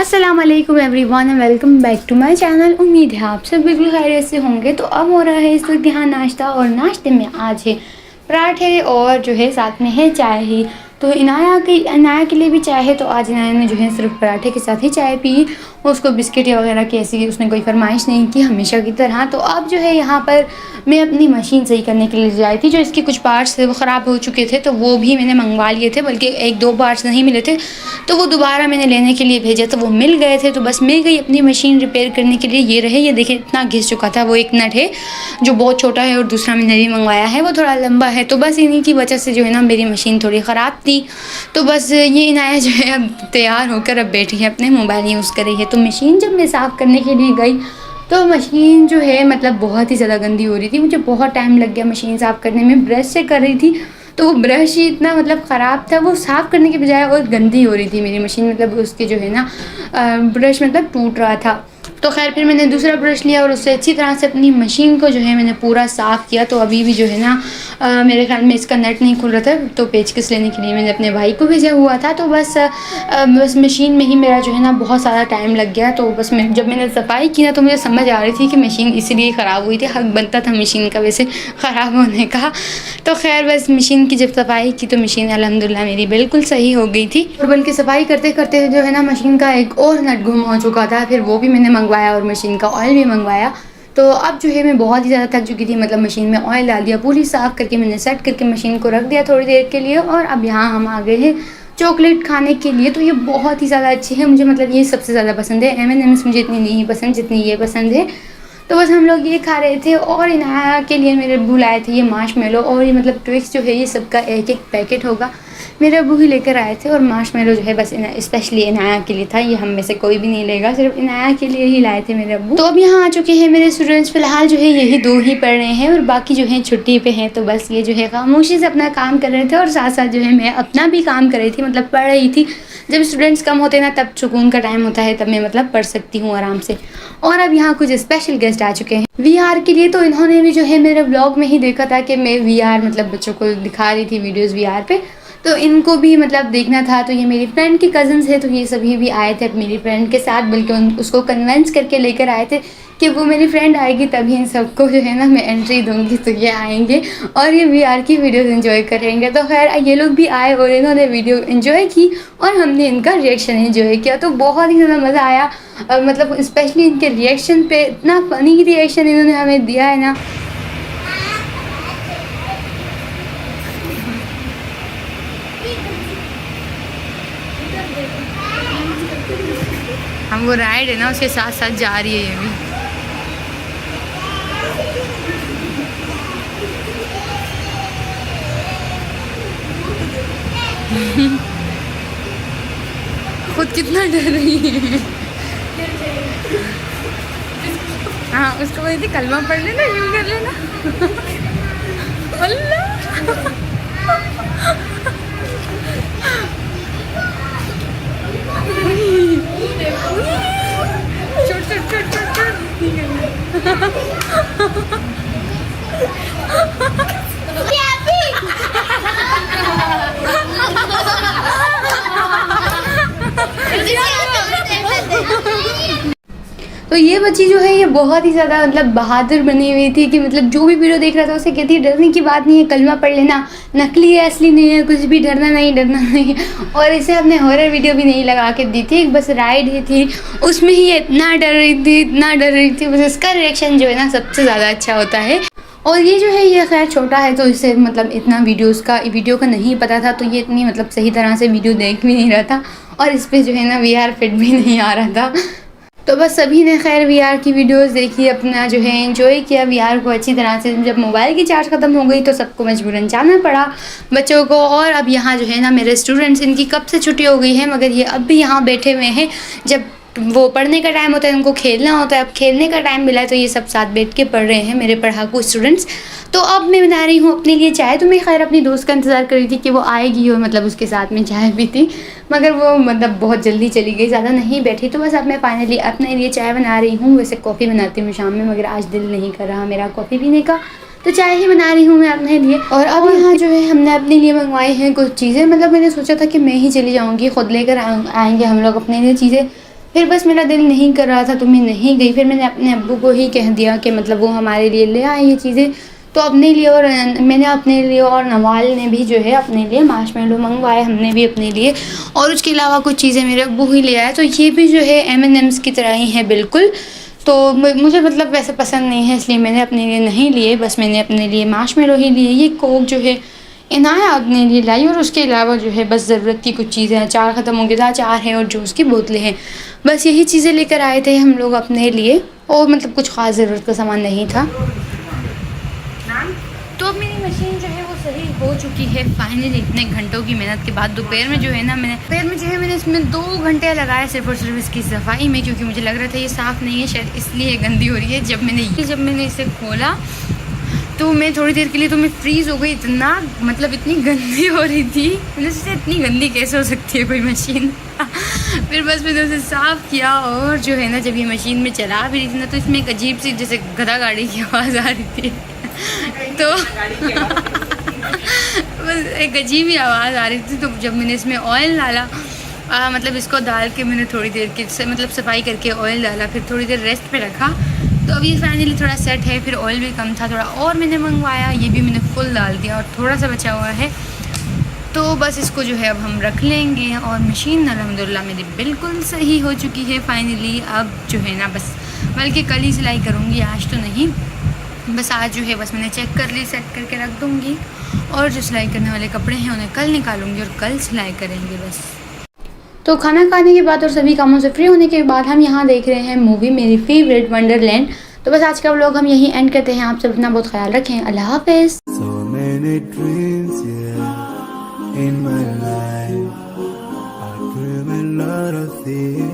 अस्सलाम वालेकुम everyone and welcome back to my channel. उम्मीद है आप सब बिल्कुल खैरियत से होंगे। तो अब हो रहा है इस वक्त यहाँ नाश्ता, और नाश्ते में आज है पराठे और जो है साथ में है चाय ही। तो इनाया के लिए भी चाय है, तो आज इनाया ने जो है सिर्फ पराठे के साथ ही चाय पी। उसको बिस्किट वगैरह की ऐसी उसने कोई फरमाइश नहीं की हमेशा की तरह। तो अब जो है यहाँ पर मैं अपनी मशीन सही करने के लिए जाई थी। जो इसके कुछ पार्ट्स थे वो ख़राब हो चुके थे, तो वो भी मैंने मंगवा लिए थे, बल्कि एक दो पार्ट्स नहीं मिले थे, तो वो दोबारा मैंने लेने के लिए भेजा, तो वो मिल गए थे। तो बस मैं गई अपनी मशीन रिपेयर करने के लिए। ये रहे, ये देखिए इतना घिस चुका था। वो एक नट है जो बहुत छोटा है, और दूसरा मैंने भी मंगवाया है वो थोड़ा लंबा है। तो बस इन्हीं की वजह से जो है ना मेरी मशीन थोड़ी ख़राब थी। तो बस ये इनाया जो है अब तैयार होकर अब बैठी है, अपने मोबाइल यूज़ कर रही है। तो मशीन जब मैं साफ़ करने के लिए गई तो मशीन जो है मतलब बहुत ही ज़्यादा गंदी हो रही थी। मुझे बहुत टाइम लग गया मशीन साफ़ करने में। ब्रश से कर रही थी तो वो ब्रश ही इतना मतलब ख़राब था, वो साफ़ करने के बजाय और गंदी हो रही थी मेरी मशीन। मतलब उसके जो है ना ब्रश मतलब टूट रहा था। तो खैर फिर मैंने दूसरा ब्रश लिया और उससे अच्छी तरह से अपनी मशीन को जो है मैंने पूरा साफ़ किया। तो अभी भी जो है ना मेरे ख्याल में इसका नट नहीं खुल रहा था, तो पेचकस लेने के लिए मैंने अपने भाई को भेजा हुआ था। तो बस मशीन में ही मेरा जो है ना बहुत सारा टाइम लग गया। तो बस जब मैंने सफाई की ना तो मुझे समझ आ रही थी कि मशीन इसलिए ख़राब हुई थी। हक बनता था मशीन का वैसे ख़राब होने का। तो खैर बस मशीन की जब सफाई की तो मशीन अल्हम्दुलिल्लाह मेरी बिल्कुल सही हो गई थी। और बल्कि सफाई करते करते जो है ना मशीन का एक और नट गुम हो चुका था, फिर वो भी मैंने मंगवाया और मशीन का ऑयल भी मंगवाया। तो अब जो है मैं बहुत ही ज़्यादा थक चुकी थी। मतलब मशीन में ऑयल डाल दिया, पूरी साफ़ करके मैंने सेट करके मशीन को रख दिया थोड़ी देर के लिए। और अब यहाँ हम आ गए हैं चॉकलेट खाने के लिए। तो ये बहुत ही ज़्यादा अच्छी है, मुझे मतलब ये सबसे ज़्यादा पसंद है। M&M's मुझे इतनी नहीं पसंद जितनी ये पसंद है। तो बस हम लोग ये खा रहे थे। और इनाया के लिए मेरे अब्बू लाए थे ये मार्शमेलो, और ये मतलब ट्विक्स जो है ये सबका एक एक पैकेट होगा, मेरे अब्बू ही लेकर आए थे। और मार्शमेलो जो है बस स्पेशली इनाया के लिए था, ये हम में से कोई भी नहीं लेगा, सिर्फ इनाया के लिए ही लाए थे मेरे अब्बू। तो अब यहाँ आ चुके हैं मेरे स्टूडेंट्स। फ़िलहाल जो है यही दो ही पढ़ रहे हैं और बाकी जो है छुट्टी पे हैं। तो बस ये जो है खामोशी से अपना काम कर रहे थे, और साथ साथ जो है मैं अपना भी काम कर रही थी, मतलब पढ़ रही थी। जब स्टूडेंट्स कम होते हैं ना तब सुकून का टाइम होता है, तब मैं मतलब पढ़ सकती हूँ आराम से। और अब यहाँ कुछ स्पेशल गेस्ट आ चुके हैं VR के लिए। तो इन्होंने भी जो है मेरे ब्लॉग में ही देखा था कि मैं VR मतलब बच्चों को दिखा रही थी वीडियोज़ VR पे, तो इनको भी मतलब देखना था। तो ये मेरी फ्रेंड के कज़न्स है, तो ये सभी भी आए थे मेरी फ्रेंड के साथ, बल्कि उसको कन्वेंस करके लेकर आए थे कि वो मेरी फ्रेंड आएगी तभी इन सबको जो है ना मैं एंट्री दूंगी, तो ये आएंगे और ये VR की वीडियोस एंजॉय करेंगे। तो खैर ये लोग भी आए और इन्होंने वीडियो एंजॉय की और हमने इनका रिएक्शन एंजॉय किया। तो बहुत ही ज़्यादा मज़ा आया। मतलब स्पेशली इनके रिएक्शन पे, इतना फ़नी रिएक्शन इन्होंने हमें दिया है ना। हम वो राइड है ना उसके साथ साथ जा रही है ये भी। खुद कितना डर रही है। हाँ उसको वही थी कलमा पढ़ लेना, यूँ कर लेना। अल्लाह तो ये बच्ची जो है ये बहुत ही ज़्यादा मतलब बहादुर बनी हुई थी कि मतलब जो भी वीडियो देख रहा था उसे कहती है डरने की बात नहीं है, कलमा पढ़ लेना, नकली है असली नहीं है, कुछ भी डरना नहीं डरना नहीं। और इसे अपने हॉरर वीडियो भी नहीं लगा के दी थी, बस राइड ही थी, उसमें ही इतना डर रही थी, इतना डर रही थी। बस इसका रिएक्शन जो है ना सबसे ज़्यादा अच्छा होता है। और ये जो है ये खैर छोटा है, तो इसे मतलब इतना वीडियो का नहीं पता था, तो ये इतनी मतलब सही तरह से वीडियो देख भी नहीं रहा था, और इस पर जो है ना VR फिट भी नहीं आ रहा था। तो बस सभी ने खैर VR की वीडियोस देखी, अपना जो है एंजॉय किया VR को अच्छी तरह से। जब मोबाइल की चार्ज ख़त्म हो गई तो सबको मजबूरन जाना पड़ा बच्चों को। और अब यहाँ जो है ना मेरे स्टूडेंट्स, इनकी कब से छुट्टी हो गई है मगर ये अब भी यहाँ बैठे हुए हैं। जब वो पढ़ने का टाइम होता है उनको खेलना होता है, अब खेलने का टाइम मिला है तो ये सब साथ बैठ के पढ़ रहे हैं मेरे पढ़ाकू स्टूडेंट्स। तो अब मैं बना रही हूँ अपने लिए चाय। तो मैं खैर अपनी दोस्त का इंतज़ार कर रही थी कि वो आएगी और मतलब उसके साथ में चाय पीती, मगर वो मतलब बहुत जल्दी चली गई, ज़्यादा नहीं बैठी। तो बस अब मैं फाइनली अपने लिए चाय बना रही हूँ। वैसे कॉफ़ी बनाती हूँ शाम में, मगर आज दिल नहीं कर रहा मेरा कॉफ़ी पीने का, तो चाय ही बना रही हूँ मैं अपने लिए। और अब यहाँ जो है हमने अपने लिए मंगवाई हैं कुछ चीज़ें। मतलब मैंने सोचा था कि मैं ही चली जाऊँगी, ख़ुद लेकर आएंगे हम लोग अपने लिए चीज़ें, फिर बस मेरा दिल नहीं कर रहा था तो मैं नहीं गई। फिर मैंने अपने अब्बू को ही कह दिया कि मतलब वो हमारे लिए ले आए ये चीज़ें। तो अपने लिए और मैंने अपने लिए और नवाल ने भी जो है अपने लिए मार्शमेलो मंगवाए, हमने भी अपने लिए, और उसके अलावा कुछ चीज़ें मेरे अब्बू ही ले आए। तो ये भी जो है M&M's की तरह ही है बिल्कुल। तो मुझे मतलब वैसे पसंद नहीं है, इसलिए मैंने अपने लिए नहीं लिए, बस मैंने अपने लिए मार्शमेलो ही लिए। ये कोक जो है इनाया अपने लिए लाई, और उसके अलावा जो है बस ज़रूरत की कुछ चीज़ें, अचार ख़त्म हो गया था, अचार है और जूस की बोतलें हैं, बस यही चीज़ें लेकर आए थे हम लोग अपने लिए, और मतलब कुछ ख़ास ज़रूरत का सामान नहीं था। तो अब मेरी मशीन जो है वो सही हो चुकी है फाइनली, इतने घंटों की मेहनत के बाद। दोपहर में जो है ना मैंने इसमें 2 घंटे लगाए सिर्फ और सिर्फ इसकी सफाई में, क्योंकि मुझे लग रहा था ये साफ़ नहीं है, शायद इसलिए गंदी हो रही है। जब मैंने इसे खोला तो मैं थोड़ी देर के लिए तो मैं फ्रीज़ हो गई, इतना मतलब इतनी गंदी हो रही थी, मैंने सोचा इतनी गंदी कैसे हो सकती है कोई मशीन। फिर बस मैंने उसे साफ़ किया, और जो है ना जब ये मशीन में चला भी रही थी ना तो इसमें एक अजीब सी जैसे गधा गाड़ी की आवाज़ आ रही थी। तो बस एक अजीब ही आवाज़ आ रही थी। तो जब मैंने इसमें ऑयल डाला, मतलब इसको डाल के मैंने थोड़ी देर के मतलब सफाई करके ऑयल डाला, फिर थोड़ी देर रेस्ट पे रखा, तो अभी फाइनली थोड़ा सेट है। फिर ऑयल भी कम था, थोड़ा और मैंने मंगवाया, ये भी मैंने फुल डाल दिया और थोड़ा सा बचा हुआ है। तो बस इसको जो है अब हम रख लेंगे, और मशीन अल्हम्दुलिल्लाह मेरी बिल्कुल सही हो चुकी है फाइनली। अब जो है ना बस बल्कि कल ही सिलाई करूँगी, आज तो नहीं, बस आज जो है बस मैंने चेक कर ली, सेट करके रख दूँगी, और जो सिलाई करने वाले कपड़े हैं उन्हें कल निकालूँगी और कल सिलाई करेंगे बस। तो खाना खाने के बाद और सभी कामों से फ्री होने के बाद हम यहाँ देख रहे हैं मूवी मेरी फेवरेट वंडरलैंड। तो बस आज का व्लॉग हम यहीं एंड करते हैं। आप सब अपना बहुत ख्याल रखें। अल्लाह हाफिज़। So many dreams, yeah, in my life. I dream a lot of things.